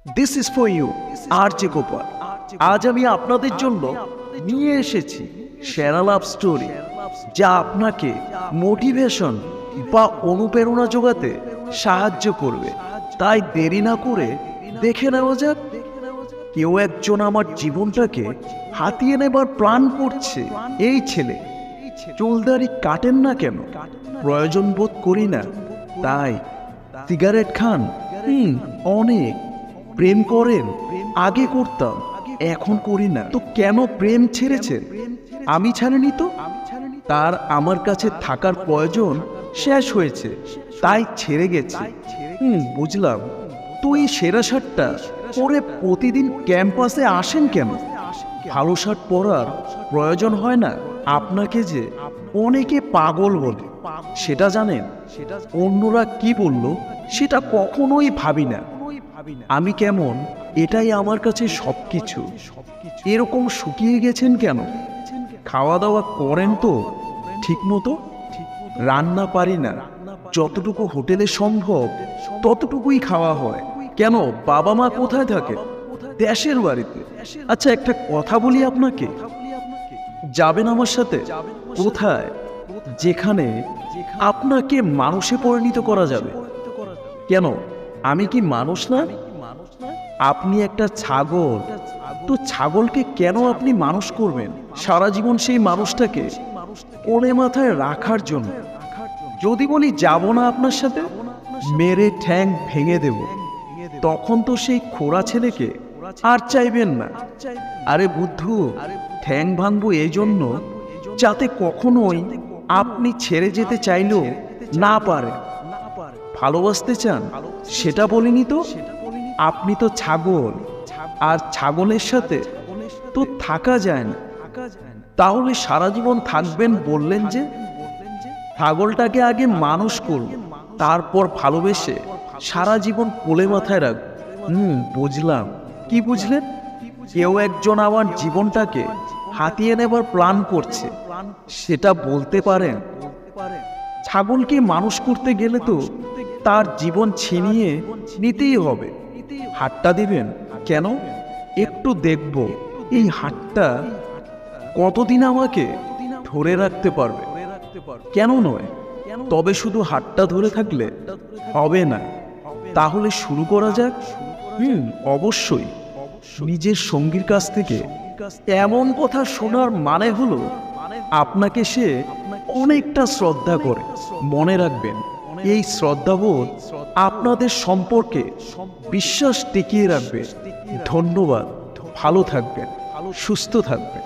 This is for you R J Gopal. আজ আমি আপনাদের জন্য নিয়ে এসেছি সেরা লাভ স্টোরি, যা আপনাকে মোটিভেশন বা অনুপ্রেরণা জোগাতে সাহায্য করবে। তাই দেরি না করে দেখে নেওয়া যাক। কেউ একজন আমার জীবনটাকে হাতিয়ে নেবার প্ল্যান করছে। এই ছেলে চুলদারি কাটেন না কেন? প্রয়োজন বোধ করি না তাই। সিগারেট খান? অনেক। প্রেম করেন? আগে করতাম, এখন করি না। তো কেন প্রেম ছেড়েছেন? আমি ছাড়িনি তো। তার আমার কাছে থাকার প্রয়োজন শেষ হয়েছে, তাই ছেড়ে গেছে। বুঝলাম। তো এই সেরা শার্টটা পরে প্রতিদিন ক্যাম্পাসে আসেন কেন? ভালো শার্ট পরার প্রয়োজন হয় না। আপনাকে যে অনেকে পাগল বলে, সেটা জানেন? অন্যরা কি বলল সেটা কখনোই ভাবি না। আমি কেমন এটাই আমার কাছে সবকিছু। এরকম শুকিয়ে গেছেন কেন? খাওয়া দাওয়া করেন তো ঠিক মতো? রান্না পারি না, যতটুকু হোটেলে সম্ভব ততটুকুই খাওয়া হয়। কেন, বাবা মা কোথায় থাকে? দেশের বাড়িতে। আচ্ছা, একটা কথা বলি আপনাকে, যাবেন আমার সাথে? কোথায়? যেখানে আপনাকে মানুষে পরিণত করা যাবে। কেন, আমি কি মানুষ না? আপনি একটা ছাগল। তো ছাগলকে কেন আপনি মানুষ করবেন? সারা জীবন সেই মানুষটাকে কোণে মাথায় রাখার জন্য। যদি বলি যাব না আপনার সাথে, মেরে ঠ্যাং ভেঙে দেব, তখন তো সেই খোড়া ছেলেকে আর চাইবেন না। আরে বুদ্ধু, ঠ্যাং ভাঙবো এই জন্য যাতে কখনোই আপনি ছেড়ে যেতে চাইলেও না পারে। ভালোবাসতে চান? সেটা বলিনি তো। আপনি তো ছাগল, আর ছাগলের সাথে তো থাকা যায় না। তাহলে সারা জীবন থাকবেন বললেন যে? ছাগলটাকে আগে মানুষ করব, তারপর ভালোবেসে সারা জীবন কোলে মাথায় রাখব। বুঝলাম। কি বুঝলেন? কেউ একজন আমার জীবনটাকে হাতিয়ে নেবার প্ল্যান করছে, সেটা বলতে পারেন? ছাগলকে মানুষ করতে গেলে তো তার জীবন ছিনিয়ে নিতেই হবে। হাতটা দিবেন? কেন? একটু দেখব এই হাতটা কতদিন আমাকে ধরে রাখতে পারবে। কেন নয়? তবে শুধু হাতটা ধরে থাকলে হবে না। তাহলে শুরু করা যাক। অবশ্যই। নিজের সঙ্গীর কাছ থেকে এমন কথা শোনার মানে হলো আপনাকে সে অনেকটা শ্রদ্ধা করে। মনে রাখবেন, এই শ্রদ্ধাবোধ আপনাদের সম্পর্কে বিশ্বাস টিকিয়ে রাখবে। ধন্যবাদ। ভালো থাকবেন, সুস্থ থাকবেন।